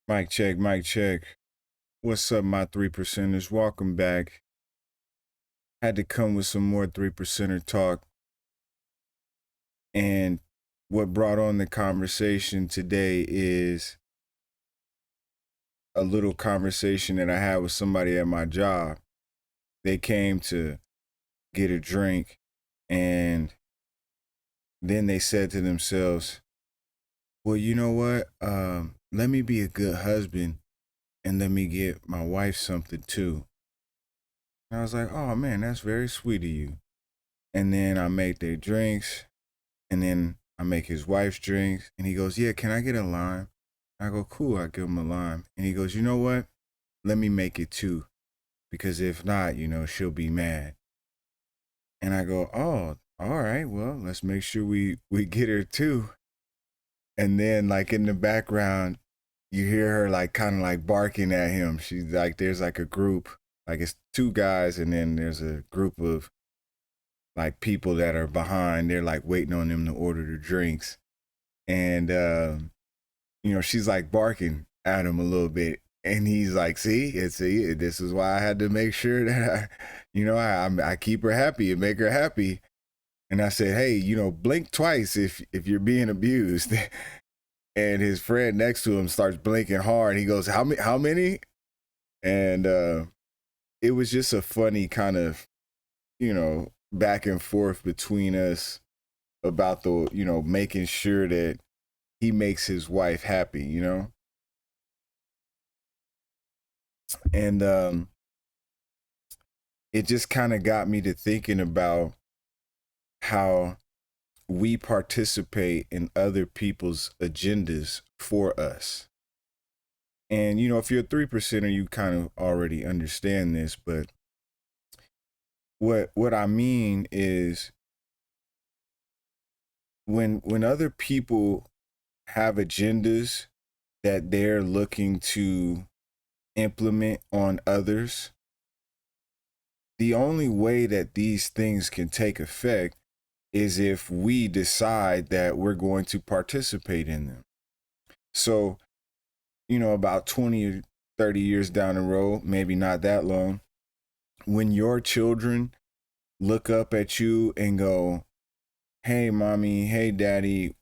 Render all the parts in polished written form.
Mic check, mic check. What's up, my 3%ers? Welcome back. Had to come with some more 3%er talk. And what brought on the conversation today is a little conversation that I had with somebody at my job. They came to get a drink, and then they said to themselves, well, you know what? Let me be a good husband and let me get my wife something too. And I was like, oh man, that's very sweet of you. And then I make their drinks, and then I make his wife's drinks. And he goes, yeah, can I get a lime? I go, cool, I give him a lime. And he goes, you know what? Let me make it too. Because if not, she'll be mad. And I go, oh, all right, well, let's make sure we get her too. And then like in the background, you hear her like kind of like barking at him. She's like, there's like a group, like it's two guys, and then there's a group of like people that are behind. They're like waiting on them to order the drinks. And she's like barking at him a little bit. And he's like, see, this is why I had to make sure that I keep her happy and make her happy. And I said, hey, blink twice if you're being abused. And his friend next to him starts blinking hard. He goes, how many? And it was just a funny kind of, back and forth between us about the, making sure that he makes his wife happy, And it just kind of got me to thinking about how we participate in other people's agendas for us. And, if you're a 3%er, you kind of already understand this, but what I mean is when other people have agendas that they're looking to implement on others, the only way that these things can take effect is if we decide that we're going to participate in them. So, about 20 or 30 years down the road, maybe not that long, when your children look up at you and go, hey, mommy, hey, daddy,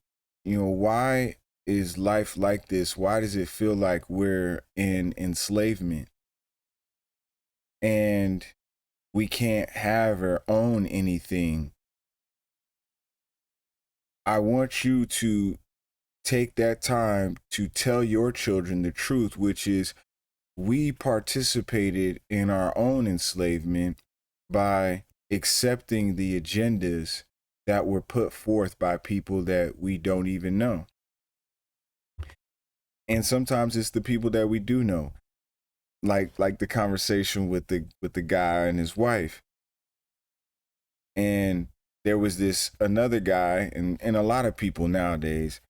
why is life like this? Why does it feel like we're in enslavement? And we can't have or own anything. I want you to take that time to tell your children the truth, which is we participated in our own enslavement by accepting the agendas that were put forth by people that we don't even know. And sometimes it's the people that we do know. Like the conversation with the guy and his wife. And there was this another guy, and a lot of people nowadays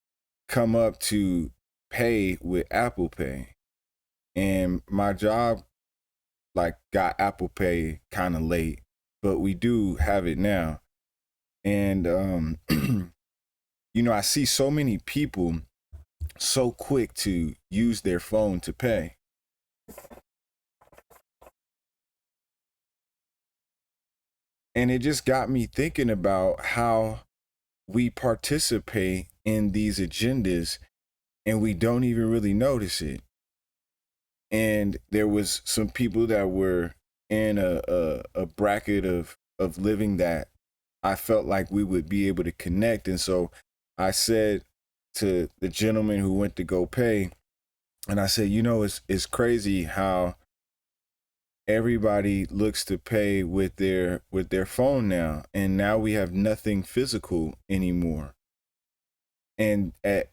come up to pay with Apple Pay. And my job like got Apple Pay kind of late, but we do have it now. And I see so many people so quick to use their phone to pay. And it just got me thinking about how we participate in these agendas and we don't even really notice it. And there was some people that were in a bracket of living that I felt like we would be able to connect. And so I said to the gentleman who went to go pay, and I said, it's crazy how everybody looks to pay with their phone now, and now we have nothing physical anymore. And I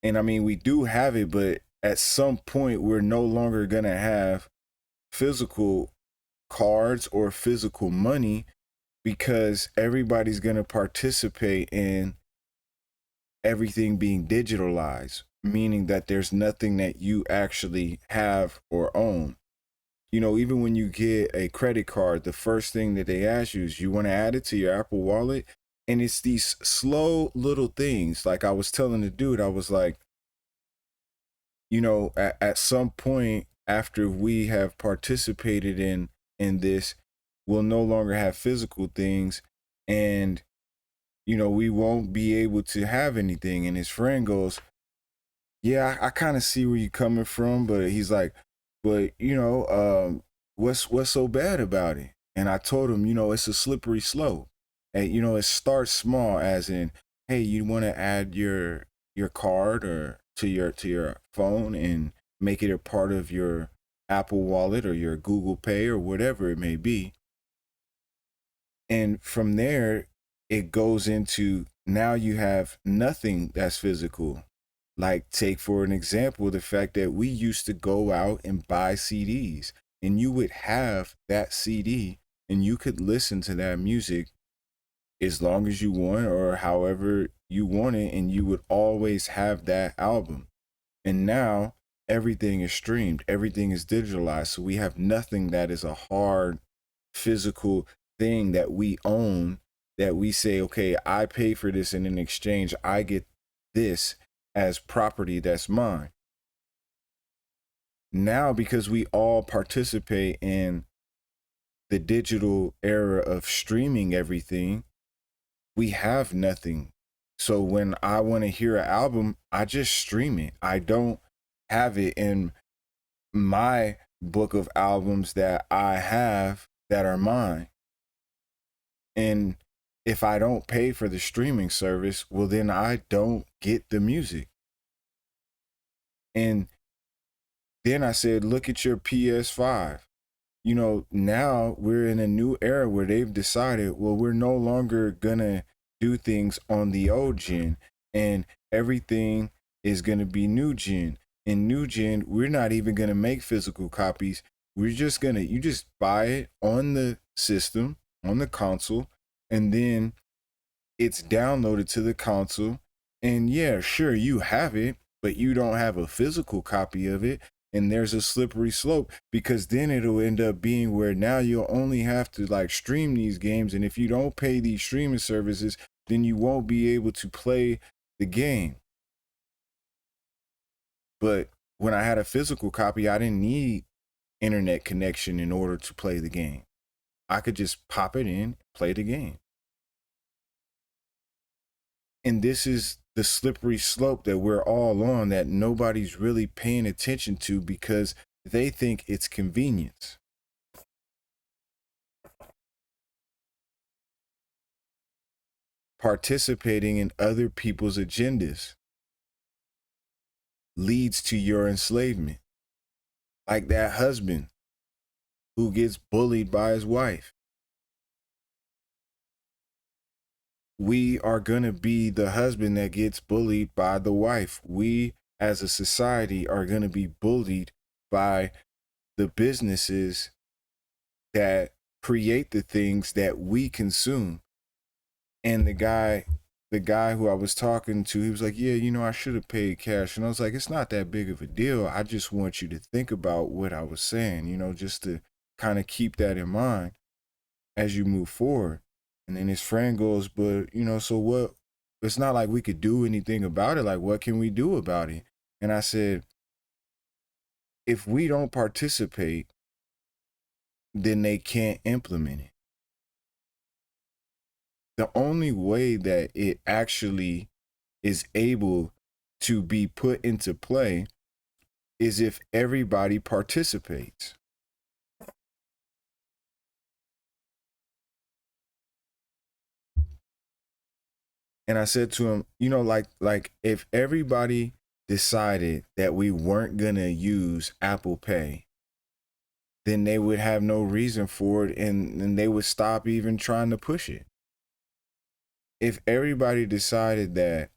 mean, we do have it, but at some point we're no longer going to have physical cards or physical money because everybody's going to participate in everything being digitalized, meaning that there's nothing that you actually have or own. Even when you get a credit card, the first thing that they ask you is, you want to add it to your Apple Wallet? And it's these slow little things. Like I was telling the dude, I was like, at some point after we have participated in this, we'll no longer have physical things, and we won't be able to have anything. And his friend goes, yeah, I kind of see where you're coming from, but he's like, but what's so bad about it? And I told him, it's a slippery slope. And it starts small, as in, hey, you want to add your card or to your phone and make it a part of your Apple Wallet or your Google Pay or whatever it may be. And from there, it goes into, now you have nothing that's physical. Like, take for an example the fact that we used to go out and buy CDs, and you would have that CD and you could listen to that music as long as you want or however you want it, and you would always have that album. And now everything is streamed, everything is digitalized. So we have nothing that is a hard physical thing that we own, that we say, okay, I pay for this, and in exchange, I get this as property that's mine. Now, because we all participate in the digital era of streaming everything, we have nothing. So when I want to hear an album, I just stream it. I don't have it in my book of albums that I have that are mine. And if I don't pay for the streaming service, well, then I don't get the music. And then I said, look at your PS5. Now we're in a new era where they've decided, well, we're no longer going to do things on the old gen, and everything is going to be new gen. In new gen, we're not even going to make physical copies. We're just going to, you just buy it on the system, on the console, and then it's downloaded to the console. And yeah, sure, you have it, but you don't have a physical copy of it. And there's a slippery slope, because then it'll end up being where now you'll only have to like stream these games. And if you don't pay these streaming services, then you won't be able to play the game. But when I had a physical copy, I didn't need internet connection in order to play the game. I could just pop it in, play the game. And this is the slippery slope that we're all on, that nobody's really paying attention to because they think it's convenience. Participating in other people's agendas leads to your enslavement. Like that husband who gets bullied by his wife. We are going to be the husband that gets bullied by the wife. We as a society are going to be bullied by the businesses that create the things that we consume. And the guy who I was talking to, he was like, yeah, I should have paid cash. And I was like, it's not that big of a deal. I just want you to think about what I was saying, just to kind of keep that in mind as you move forward. And then his friend goes, but, so what? It's not like we could do anything about it. Like, what can we do about it? And I said, if we don't participate, then they can't implement it. The only way that it actually is able to be put into play is if everybody participates. And I said to him, like if everybody decided that we weren't going to use Apple Pay, then they would have no reason for it, and they would stop even trying to push it. If everybody decided that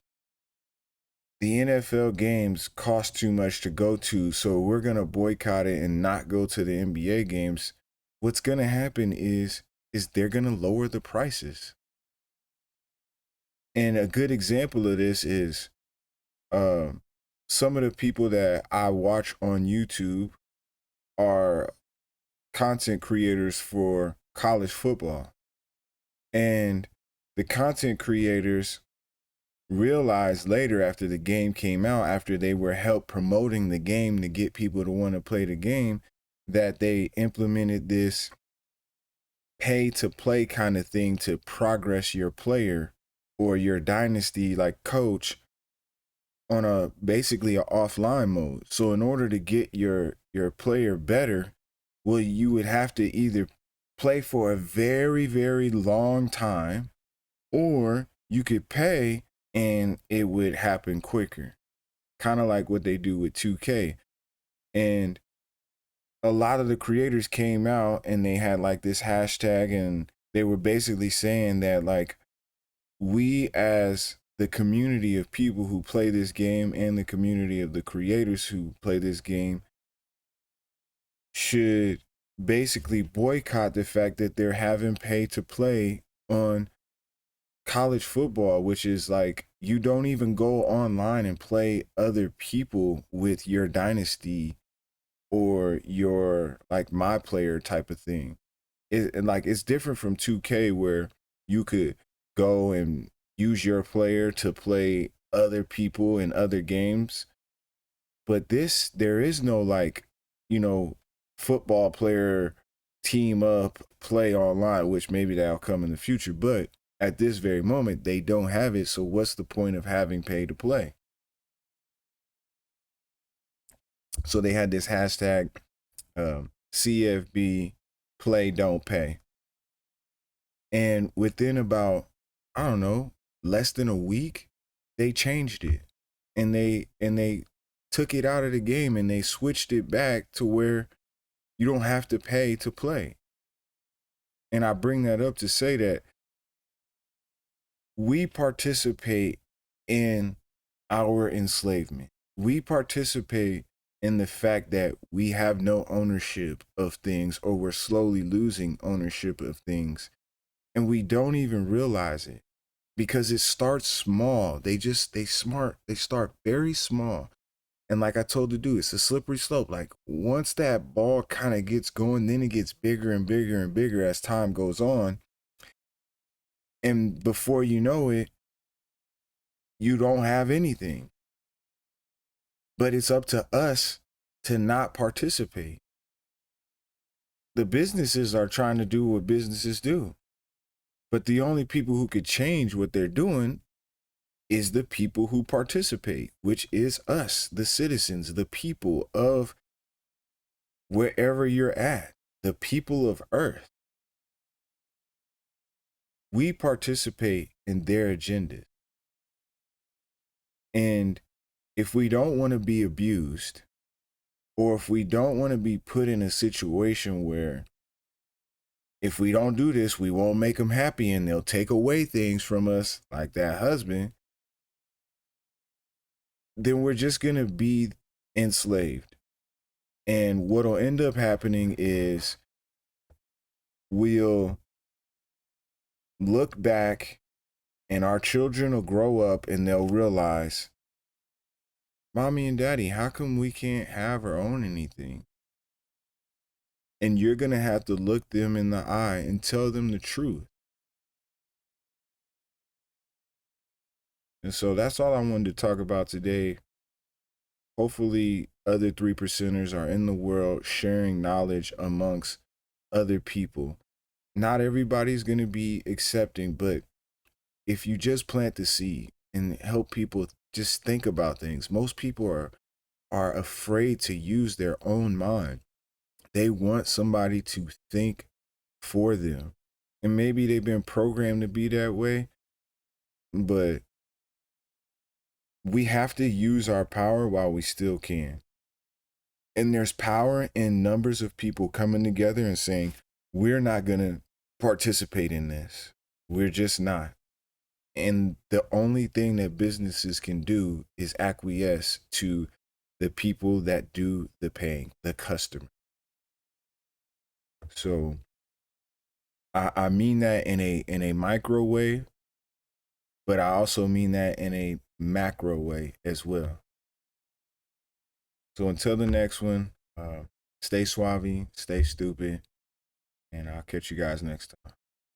the NFL games cost too much to go to, so we're going to boycott it and not go to the NBA games, what's going to happen is they're going to lower the prices. And a good example of this is some of the people that I watch on YouTube are content creators for college football. And the content creators realized later, after the game came out, after they were help promoting the game to get people to want to play the game, that they implemented this pay to play kind of thing to progress your player or your dynasty like coach on a basically a offline mode. So in order to get your player better, well, you would have to either play for a very, very long time, or you could pay and it would happen quicker. Kind of like what they do with 2K. And a lot of the creators came out and they had like this hashtag, and they were basically saying that like we as the community of people who play this game and the community of the creators who play this game should basically boycott the fact that they're having pay to play on college football, which is like you don't even go online and play other people with your dynasty or your like my player type of thing. And like it's different from 2K where you could go and use your player to play other people in other games. But this, there is no like, you know, football player team up play online, which maybe that'll come in the future. But at this very moment, they don't have it. So what's the point of having pay to play? So they had this hashtag CFB play don't pay. And within about, I don't know, less than a week, they changed it. And they took it out of the game and they switched it back to where you don't have to pay to play. And I bring that up to say that we participate in our enslavement. We participate in the fact that we have no ownership of things, or we're slowly losing ownership of things, and we don't even realize it because it starts small. They start very small. And like I told the dude, it's a slippery slope. Like once that ball kind of gets going, then it gets bigger and bigger and bigger as time goes on. And before you know it, you don't have anything. But it's up to us to not participate. The businesses are trying to do what businesses do. But the only people who could change what they're doing is the people who participate, which is us, the citizens, the people of wherever you're at, the people of Earth. We participate in their agenda. And if we don't want to be abused, or if we don't want to be put in a situation where if we don't do this, we won't make them happy and they'll take away things from us, like that husband, then we're just going to be enslaved. And what'll end up happening is we'll look back and our children will grow up and they'll realize, mommy and daddy, how come we can't have or own anything? And you're going to have to look them in the eye and tell them the truth. And so that's all I wanted to talk about today. Hopefully, other 3%ers are in the world sharing knowledge amongst other people. Not everybody's going to be accepting, but if you just plant the seed and help people just think about things, most people are afraid to use their own mind. They want somebody to think for them. And maybe they've been programmed to be that way, but we have to use our power while we still can. And there's power in numbers of people coming together and saying, we're not going to participate in this. We're just not. And the only thing that businesses can do is acquiesce to the people that do the paying, the customer. So I mean that in a micro way, but I also mean that in a macro way as well. So until the next one, stay suave, stay stupid, and I'll catch you guys next time.